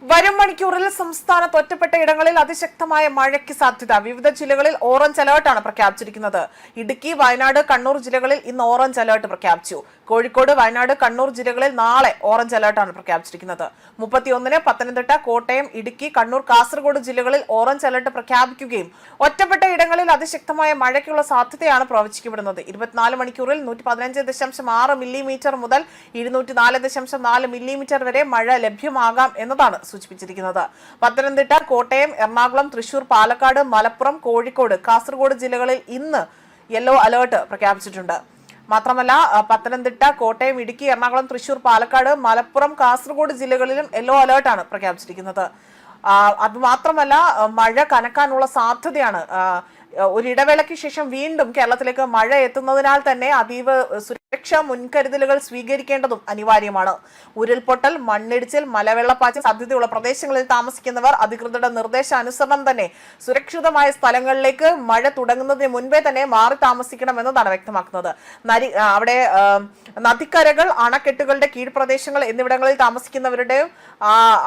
വരും മണിക്കൂറിൽ സംസ്ഥാനത്ത് ഒറ്റപ്പെട്ട ഇടങ്ങളിൽ അതിശക്തമായ മഴയ്ക്ക് സാധ്യത. വിവിധ ജില്ലകളിൽ ഓറഞ്ച് അലർട്ടാണ് പ്രഖ്യാപിച്ചിരിക്കുന്നത്. ഇടുക്കി, വയനാട്, കണ്ണൂർ ജില്ലകളിൽ ഇന്ന് ഓറഞ്ച് അലർട്ട് പ്രഖ്യാപിച്ചു. കോഴിക്കോട്, വയനാട്, കണ്ണൂർ ജില്ലകളിൽ നാളെ ഓറഞ്ച് അലർട്ടാണ് പ്രഖ്യാപിച്ചിരിക്കുന്നത്. 31-ന് പത്തനംതിട്ട, കോട്ടയം, ഇടുക്കി, കണ്ണൂർ, കാസർഗോഡ് ജില്ലകളിൽ ഓറഞ്ച് അലർട്ട് പ്രഖ്യാപിക്കുകയും ഒറ്റപ്പെട്ട ഇടങ്ങളിൽ അതിശക്തമായ മഴയ്ക്കുള്ള സാധ്യതയാണ് പ്രവചിക്കപ്പെടുന്നത്. 24 മണിക്കൂറിൽ 115.6 മില്ലിമീറ്റർ മുതൽ 204.4 മില്ലിമീറ്റർ വരെ മഴ ലഭ്യമാകാം എന്നതാണ് സൂചിപ്പിച്ചിരിക്കുന്നത്. പത്തനംതിട്ട, കോട്ടയം, എറണാകുളം, തൃശൂർ, പാലക്കാട്, മലപ്പുറം, കോഴിക്കോട്, കാസർഗോഡ് ജില്ലകളിൽ ഇന്ന് യെല്ലോ അലർട്ട് പ്രഖ്യാപിച്ചിട്ടുണ്ട്. മാത്രമല്ല, പത്തനംതിട്ട, കോട്ടയം, ഇടുക്കി, എറണാകുളം, തൃശൂർ, പാലക്കാട്, മലപ്പുറം, കാസർഗോഡ് ജില്ലകളിലും യെല്ലോ അലർട്ടാണ് പ്രഖ്യാപിച്ചിരിക്കുന്നത്. അതുമാത്രമല്ല, മഴ കനക്കാനുള്ള സാധ്യതയാണ്. ഒരിടവേളയ്ക്ക് ശേഷം വീണ്ടും കേരളത്തിലേക്ക് മഴ എത്തുന്നതിനാൽ തന്നെ അതീവ സുരക്ഷാ മുൻകരുതലുകൾ സ്വീകരിക്കേണ്ടതും അനിവാര്യമാണ്. ഉരുൾപൊട്ടൽ, മണ്ണിടിച്ചിൽ, മലവെള്ളപ്പാച്ചിൽ സാധ്യതയുള്ള പ്രദേശങ്ങളിൽ താമസിക്കുന്നവർ അധികൃതരുടെ നിർദ്ദേശാനുസരണം തന്നെ സുരക്ഷിതമായ സ്ഥലങ്ങളിലേക്ക് മഴ തുടങ്ങുന്നതിന് മുൻപേ തന്നെ മാറി താമസിക്കണമെന്നതാണ് വ്യക്തമാക്കുന്നത്. അവിടെ നദിക്കരകൾ, അണക്കെട്ടുകളുടെ കീഴ്പ്രദേശങ്ങൾ എന്നിവിടങ്ങളിൽ താമസിക്കുന്നവരുടെ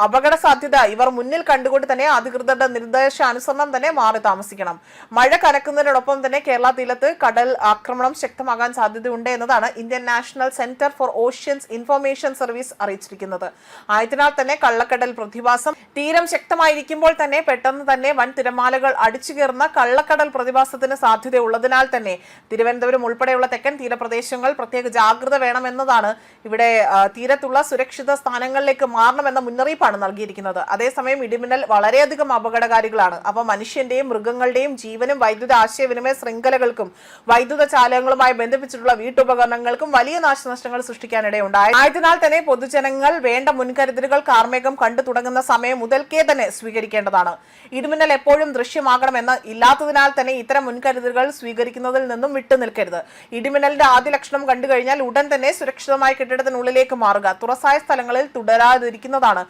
അപകട സാധ്യത ഇവർ മുന്നിൽ കണ്ടുകൊണ്ട് തന്നെ അധികൃതരുടെ നിർദ്ദേശാനുസരണം തന്നെ മാറി താമസിക്കണം. മഴ കനക്കുന്നതിനോടൊപ്പം തന്നെ കേരള തീരത്ത് കടൽ ആക്രമണം ശക്തമാകാൻ സാധ്യതയുണ്ട് എന്നതാണ് Indian national centre for oceans information service അറിയിച്ചിരിക്കുന്നത്. ആയതിനാൽ തന്നെ കള്ളക്കടൽ പ്രതിഭാസം തീരം ശക്തമായിരിക്കുമ്പോൾ തന്നെ പെട്ടെന്ന് തന്നെ വൻ തിരമാലകൾ അടിച്ചുകയറുന്ന കള്ളക്കടൽ പ്രതിഭാസത്തിന് സാധ്യതയുള്ളതിനാൽ തന്നെ തിരുവനന്തപുരം ഉൾപ്പെടെയുള്ള തെക്കൻ തീരപ്രദേശങ്ങൾ പ്രത്യേക ജാഗ്രത വേണമെന്നതാണ്. ഇവിടെ തീരത്തുള്ള സുരക്ഷിത സ്ഥാനങ്ങളിലേക്ക് മാറണമെന്ന മുന്നറിയിപ്പാണ് നൽകിയിരിക്കുന്നത്. അതേസമയം ഇടിമിന്നൽ വളരെയധികം അപകടകാരികളാണ്. അവ മനുഷ്യന്റെയും മൃഗങ്ങളുടെയും ജീവനും വൈദ്യുത ആശയവിനിമയ ശൃംഖലകൾക്കും വൈദ്യുത ചാലകങ്ങളുമായി ബന്ധിപ്പിച്ചിട്ടുള്ള വീട്ടുപകരണങ്ങൾക്കും വലിയ നാശനഷ്ടങ്ങൾ സൃഷ്ടിക്കാനിടയുണ്ടായി. ആയതിനാൽ തന്നെ പൊതുജനങ്ങൾ വേണ്ട മുൻകരുതലുകൾ കാർമേഘം കണ്ടു തുടങ്ങുന്ന സമയം മുതൽക്കേ തന്നെ സ്വീകരിക്കേണ്ടതാണ്. ഇടിമിന്നൽ എപ്പോഴും ദൃശ്യമാകണമെന്ന് ഇല്ലാത്തതിനാൽ തന്നെ ഇത്തരം മുൻകരുതലുകൾ സ്വീകരിക്കുന്നതിൽ നിന്നും വിട്ടുനിൽക്കരുത്. ഇടിമിന്നലിന്റെ ആദ്യ ലക്ഷണം കണ്ടു കഴിഞ്ഞാൽ ഉടൻ തന്നെ സുരക്ഷിതമായ കെട്ടിടത്തിനുള്ളിലേക്ക് മാറുക. തുറസായ സ്ഥലങ്ങളിൽ തുടരാതിരിക്കുന്നതാണ്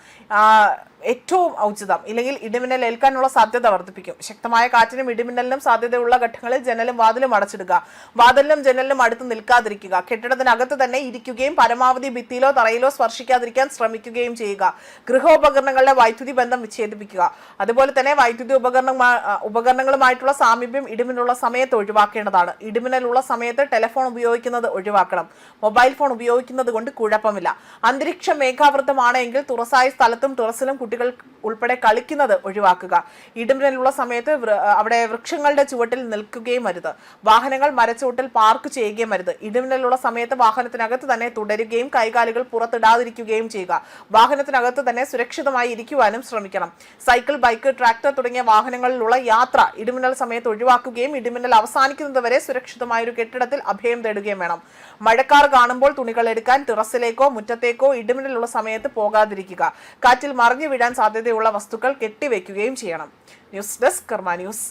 ഏറ്റവും ഔചിതം. ഇല്ലെങ്കിൽ ഇടിമിന്നൽ ഏൽക്കാനുള്ള സാധ്യത വർദ്ധിപ്പിക്കും. ശക്തമായ കാറ്റിനും ഇടിമിന്നലിനും സാധ്യതയുള്ള ഘട്ടങ്ങളിൽ ജനലും വാതിലും അടച്ചിടുക. വാതിലിനും ജനലിനും അടുത്ത് നിൽക്കാതിരിക്കുക. കെട്ടിടത്തിനകത്ത് തന്നെ ഇരിക്കുകയും പരമാവധി ഭിത്തിയിലോ തറയിലോ സ്പർശിക്കാതിരിക്കാൻ ശ്രമിക്കുകയും ചെയ്യുക. ഗൃഹോപകരണങ്ങളുടെ വൈദ്യുതി ബന്ധം വിച്ഛേദിപ്പിക്കുക. അതുപോലെ തന്നെ വൈദ്യുതി ഉപകരണങ്ങളുമായിട്ടുള്ള സാമീപ്യം ഇടിമിന്നലുള്ള സമയത്ത് ഒഴിവാക്കേണ്ടതാണ്. ഇടിമിന്നലുള്ള സമയത്ത് ടെലിഫോൺ ഉപയോഗിക്കുന്നത് ഒഴിവാക്കണം. മൊബൈൽ ഫോൺ ഉപയോഗിക്കുന്നത് കൊണ്ട് കുഴപ്പമില്ല. അന്തരീക്ഷം മേഘാവൃതമാണെങ്കിൽ തുറസായ സ്ഥലത്തും ടെറസിലും കുട്ടികൾ ഉൾപ്പെടെ കളിക്കുന്നത് ഒഴിവാക്കുക. ഇടിമിന്നലുള്ള സമയത്ത് അവിടെ വൃക്ഷങ്ങളുടെ ചുവട്ടിൽ നിൽക്കുകയും അരുത്. വാഹനങ്ങൾ മരച്ചുവട്ടിൽ പാർക്ക് ചെയ്യുകയും അരുത്. ഇടിമിന്നലുള്ള സമയത്ത് വാഹനത്തിനകത്ത് തന്നെ തുടരുകയും കൈകാലുകൾ പുറത്തിടാതിരിക്കുകയും ചെയ്യുക. വാഹനത്തിനകത്ത് തന്നെ സുരക്ഷിതമായി ഇരിക്കുവാനും ശ്രമിക്കണം. സൈക്കിൾ, ബൈക്ക്, ട്രാക്ടർ തുടങ്ങിയ വാഹനങ്ങളിലുള്ള യാത്ര ഇടിമിന്നൽ സമയത്ത് ഒഴിവാക്കുകയും ഇടിമിന്നൽ അവസാനിക്കുന്നതുവരെ സുരക്ഷിതമായ ഒരു കെട്ടിടത്തിൽ അഭയം തേടുകയും വേണം. മഴക്കാർ കാണുമ്പോൾ തുണികൾ എടുക്കാൻ ടെറസിലേക്കോ മുറ്റത്തേക്കോ ഇടിമിന്നലുള്ള സമയത്ത് പോകാതിരിക്കുക. കാറ്റിൽ മറിഞ്ഞു വീഴാൻ സാധ്യതയുള്ള വസ്തുക്കൾ കെട്ടിവെക്കുകയും ചെയ്യണം. ന്യൂസ് ഡെസ്ക്, കർമ്മ ന്യൂസ്.